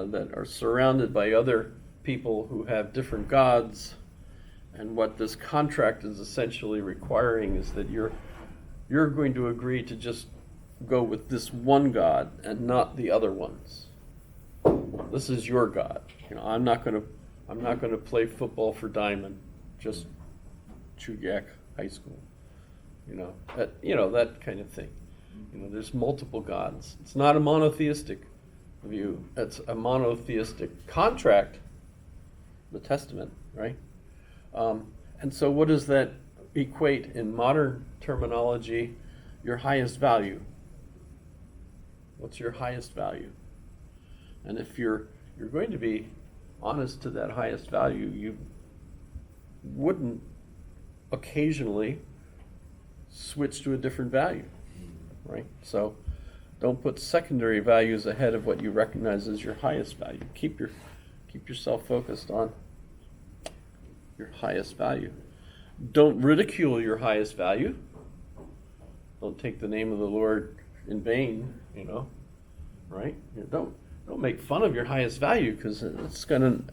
that are surrounded by other people who have different gods. And what this contract is essentially requiring is that you're going to agree to just go with this one God and not the other ones. This is your God. I'm not going to play football for Diamond, just Chuyak High School. That kind of thing. There's multiple gods. It's not a monotheistic view. It's a monotheistic contract, the Testament, right? And so what does that equate in modern terminology? Your highest value. What's your highest value? And if you're going to be honest to that highest value, you wouldn't occasionally switch to a different value, right? So don't put secondary values ahead of what you recognize as your highest value. Keep yourself focused on your highest value. Don't ridicule your highest value. Don't take the name of the Lord in vain, right? Don't make fun of your highest value, because it's going to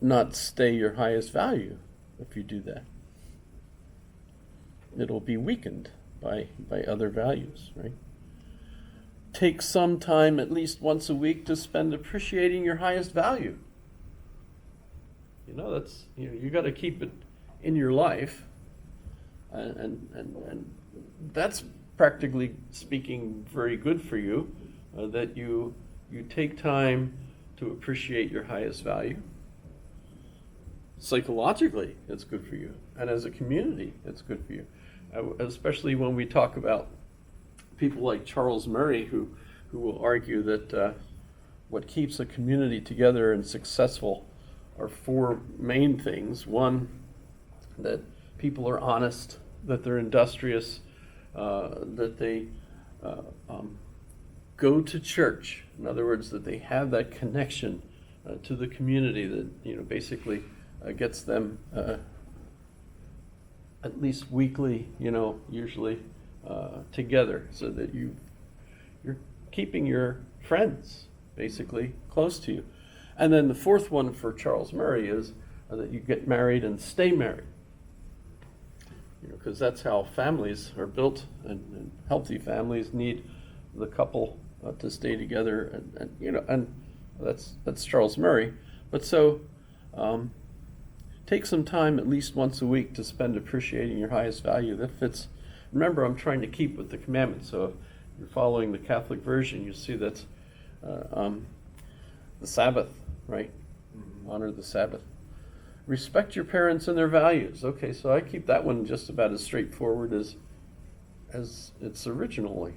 not stay your highest value if you do that. It'll be weakened by other values, right? Take some time, at least once a week, to spend appreciating your highest value. That's you got to keep it in your life, and that's practically speaking very good for you, that you take time to appreciate your highest value. Psychologically, it's good for you, and as a community, it's good for you. Especially when we talk about people like Charles Murray, who will argue that what keeps a community together and successful are four main things. One, that people are honest, that they're industrious, that they go to church. In other words, that they have that connection to the community that basically gets them at least weekly, usually together, so that you're keeping your friends basically close to you. And then the fourth one for Charles Murray is that you get married and stay married, because that's how families are built, and healthy families need the couple to stay together, and that's Charles Murray. But so take some time, at least once a week, to spend appreciating your highest value. That fits. Remember, I'm trying to keep with the commandments. So if you're following the Catholic version, you see that's the Sabbath, right? Mm-hmm. Honor the Sabbath. Respect your parents and their values. Okay, so I keep that one just about as straightforward as it's originally.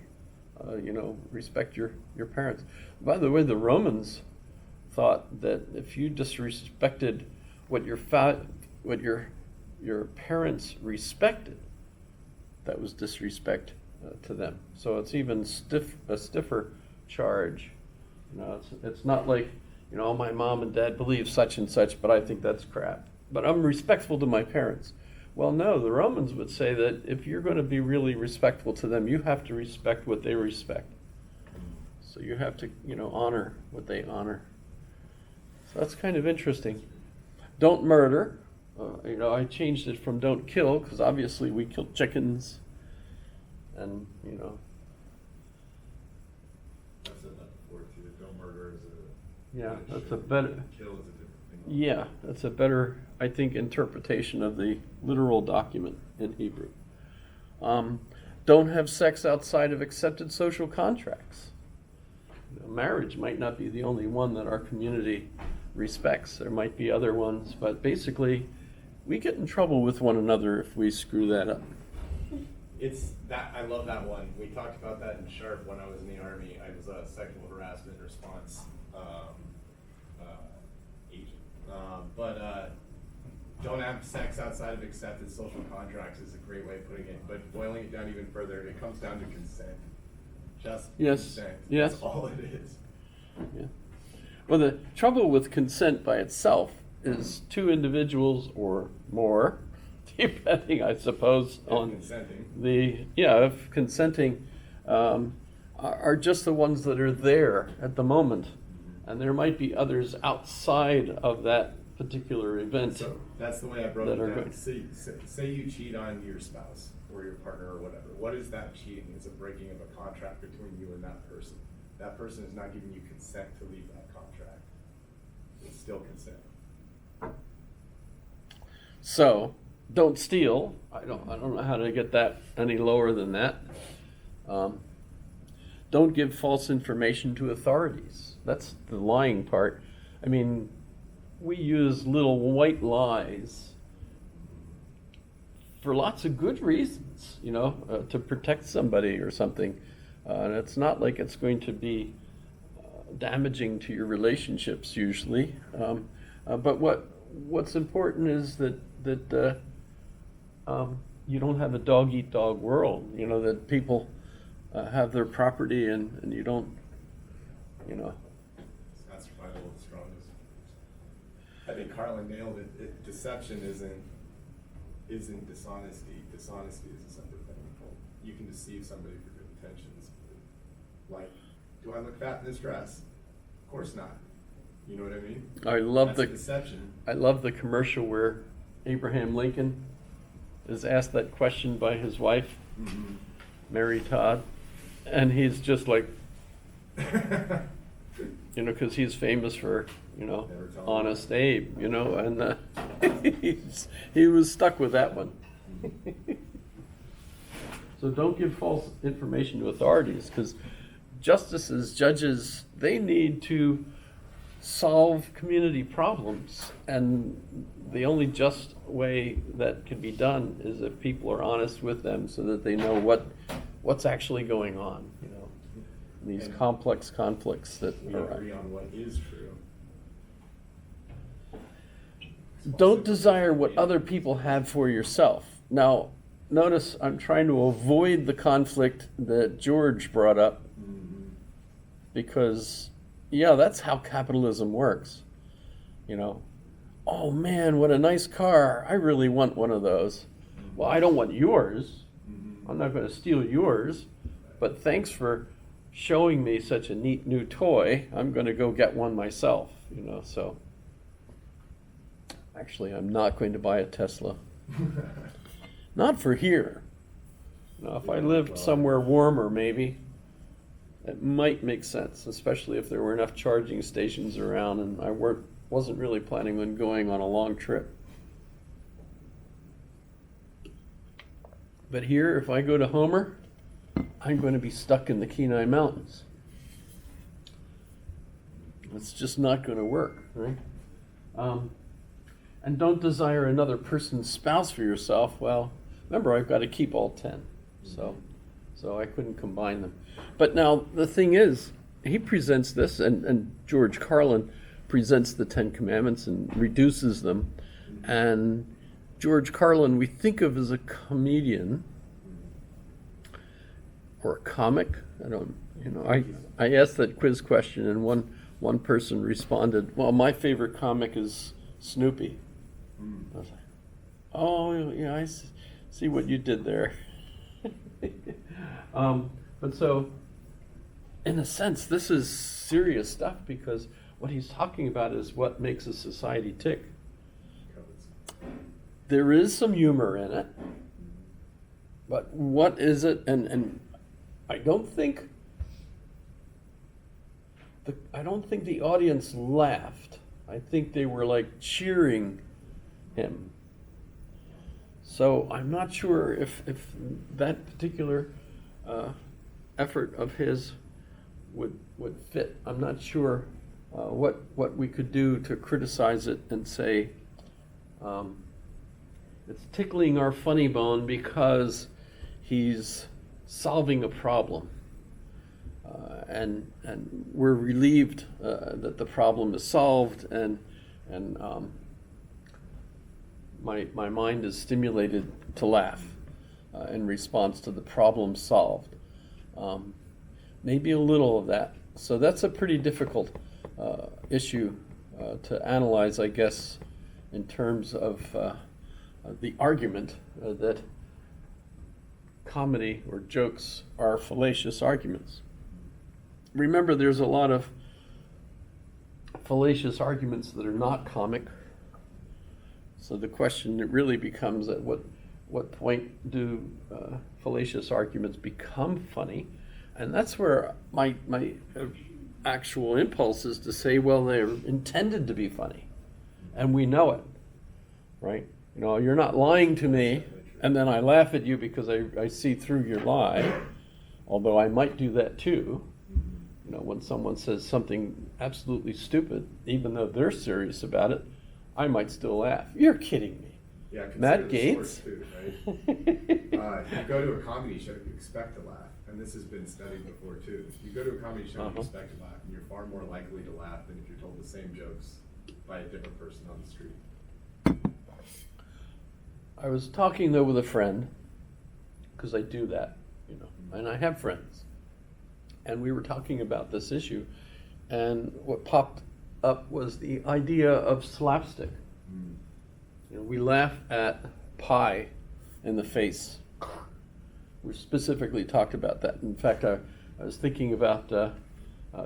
Respect your parents. By the way, the Romans thought that if you disrespected what your parents respected, that was disrespect to them. So it's even a stiffer charge. It's not like, my mom and dad believe such and such, but I think that's crap. But I'm respectful to my parents. Well, no, the Romans would say that if you're going to be really respectful to them, you have to respect what they respect. So you have to, honor what they honor. So that's kind of interesting. Don't murder. I changed it from don't kill, because obviously we kill chickens, and I've said that before too. Don't murder is that's a better. Kill is a different thing. Yeah, that's a better, I think, interpretation of the literal document in Hebrew. Don't have sex outside of accepted social contracts. Marriage might not be the only one that our community respects. There might be other ones, but basically, we get in trouble with one another if we screw that up. It's that I love that one. We talked about that in Sharp when I was in the Army. I was a sexual harassment response agent. Don't have sex outside of accepted social contracts is a great way of putting it. But boiling it down even further, it comes down to consent. Just consent. Yes. That's all it is. Yeah. Well, the trouble with consent by itself is two individuals or more, depending, I suppose, on consenting. If consenting are just the ones that are there at the moment, And there might be others outside of that particular event. So that's the way I broke that it are down. good. Say you cheat on your spouse or your partner or whatever. What is that cheating? It's a breaking of a contract between you and that person. That person is not giving you consent to leave that contract. It's still consent. So, don't steal. I don't know how to get that any lower than that. Don't give false information to authorities. That's the lying part. I mean, we use little white lies for lots of good reasons, to protect somebody or something. And it's not like it's going to be damaging to your relationships usually. But what's important is that you don't have a dog-eat-dog world, that people have their property and you don't, It's not survival of the strongest. I think Carlin nailed it. Deception isn't dishonesty. Dishonesty is a separate thing. You can deceive somebody for good intentions. Like, do I look fat in this dress? Of course not. You know what I mean? I love That's a deception. I love the commercial where Abraham Lincoln is asked that question by his wife, Mm-hmm. Mary Todd, and he's just like, because he's famous for, Never tell him. Honest Abe, and he was stuck with that one. So don't give false information to authorities, because justices, judges, they need to solve community problems, and the only just way that can be done is if people are honest with them so that they know what's actually going on, these And complex conflicts that We arise. agree on what is true. Don't desire what other people have for yourself. Now, notice I'm trying to avoid the conflict that George brought up, because, that's how capitalism works. Oh man, what a nice car. I really want one of those. Well, I don't want yours. I'm not going to steal yours, but thanks for showing me such a neat new toy. I'm going to go get one myself, so. Actually, I'm not going to buy a Tesla. Not for here. Now, if I lived somewhere warmer, maybe, it might make sense, especially if there were enough charging stations around and I wasn't really planning on going on a long trip. But here, if I go to Homer, I'm going to be stuck in the Kenai Mountains. It's just not going to work, right? And don't desire another person's spouse for yourself. Well, remember, I've got to keep all 10, so I couldn't combine them. But now, the thing is, he presents this, and George Carlin presents the 10 Commandments and reduces them. And George Carlin, we think of as a comedian or a comic. I asked that quiz question, and one person responded, well, my favorite comic is Snoopy. I was like, oh, yeah, I see what you did there. But so, in a sense, this is serious stuff, because what he's talking about is what makes a society tick. There is some humor in it, but what is it? And I don't think the audience laughed. I think they were like cheering him. So I'm not sure if that particular effort of his would fit. I'm not sure what we could do to criticize it and say it's tickling our funny bone because he's solving a problem. And we're relieved that the problem is solved, and my mind is stimulated to laugh in response to the problem solved. Maybe a little of that. So that's a pretty difficult issue to analyze, I guess, in terms of the argument that comedy or jokes are fallacious arguments. Remember, there's a lot of fallacious arguments that are not comic. So the question it really becomes, at what point do fallacious arguments become funny? And that's where my actual impulse is to say, well, they're intended to be funny, and we know it, right? You know, you're not lying to me, and then I laugh at you because I see through your lie, although I might do that too. You know, when someone says something absolutely stupid, even though they're serious about it, I might still laugh. You're kidding me. Yeah, consider Matt the source Gates? too, right? You go to a comedy show, you expect to laugh, and this has been studied before too. You go to a comedy show, you expect to laugh, and you're far more likely to laugh than if you're told the same jokes by a different person on the street. I was talking though with a friend, because I do that, you know, and I have friends. And we were talking about this issue, and what popped up was the idea of slapstick. You know, we laugh at pie in the face. We specifically talked about that. In fact, I was thinking about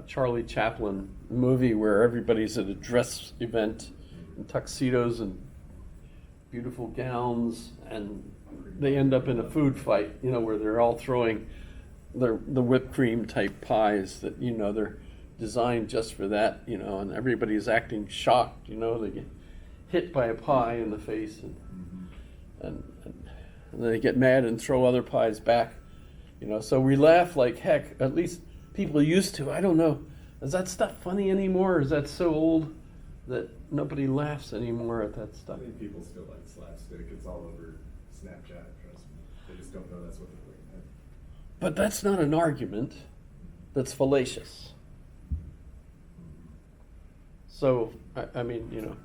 Charlie Chaplin movie where everybody's at a dress event in tuxedos and beautiful gowns, and they end up in a food fight, you know, where they're all throwing the whipped cream type pies that, you know, they're designed just for that, you know, and everybody's acting shocked, you know, they get hit by a pie in the face, and they get mad and throw other pies back, you know. So we laugh like heck, at least people used to. I don't know, is that stuff funny anymore, or is that so old that nobody laughs anymore at that stuff? I think people still like slapstick. It's all over Snapchat, trust me. They just don't know that's what they're looking at. But that's not an argument that's fallacious. So, I mean, you know,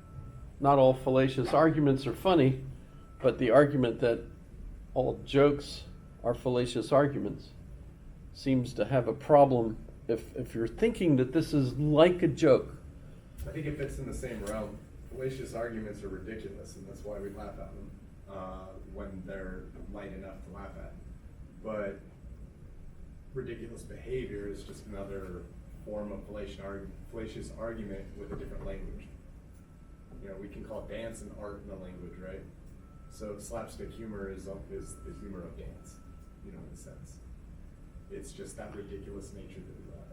not all fallacious arguments are funny, but the argument that all jokes are fallacious arguments seems to have a problem if you're thinking that this is like a joke. I think it fits in the same realm. Fallacious arguments are ridiculous, and that's why we laugh at them when they're light enough to laugh at. But ridiculous behavior is just another form of fallacious argument with a different language. You know, we can call dance an art in a language, right? So slapstick humor is the humor of dance, you know, in a sense. It's just that ridiculous nature that we laugh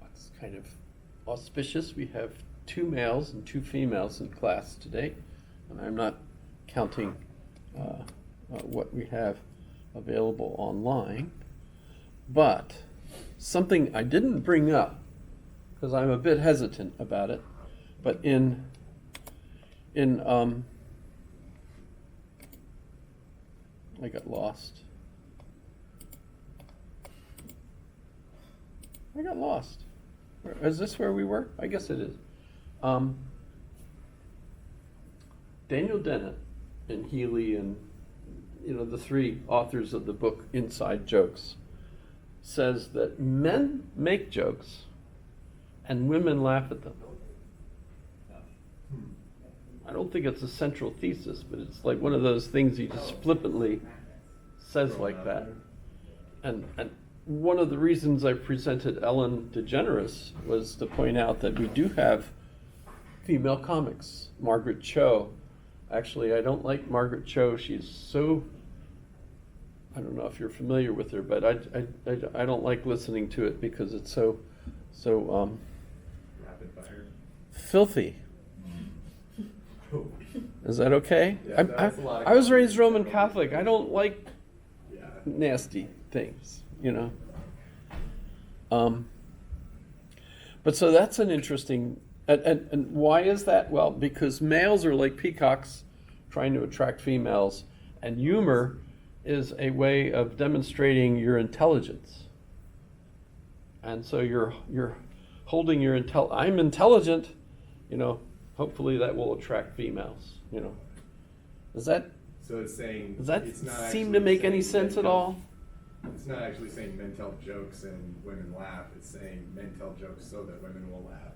at. It's kind of auspicious. We have 2 males and 2 females in class today, and I'm not counting what we have available online. But something I didn't bring up, because I'm a bit hesitant about it, but in I got lost. Is this where we were? I guess it is. Daniel Dennett and Healy and, you know, the 3 authors of the book Inside Jokes says that men make jokes and women laugh at them. I don't think it's a central thesis, but it's like one of those things he just flippantly says like that. And one of the reasons I presented Ellen DeGeneres was to point out that we do have female comics. Margaret Cho. Actually, I don't like Margaret Cho. She's so, I don't know if you're familiar with her, but I don't like listening to it because it's so Rapid fire. filthy. Is that okay? Yeah, that's a lot of I was raised comedy. Roman Catholic. I don't like Yeah. nasty things, you know. But so that's an interesting, and why is that? Well, because males are like peacocks trying to attract females, and humor is a way of demonstrating your intelligence. And so you're holding your I'm intelligent, you know. Hopefully that will attract females, you know. Does that So it's saying. does that it's not seem actually to make any saying sense men at tell- all? It's not actually saying men tell jokes and women laugh. It's saying men tell jokes so that women will laugh.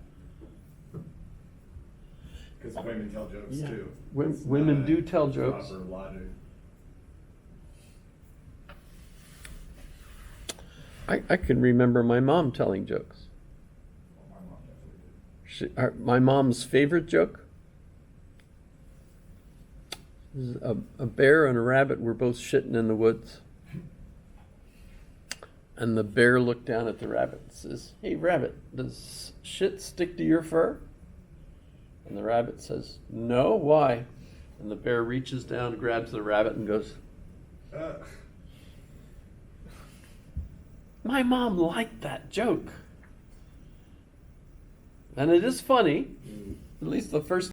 Because women tell jokes Yeah. too. Women It's women not do tell jokes. Proper logic. I can remember my mom telling jokes. Well, my mom definitely did. My mom's favorite joke is a bear and a rabbit were both shitting in the woods. And the bear looked down at the rabbit and says, "Hey, rabbit, does shit stick to your fur?" And the rabbit says, "No, why?" And the bear reaches down, grabs the rabbit, and goes, "My mom liked that joke." And it is funny, at least the first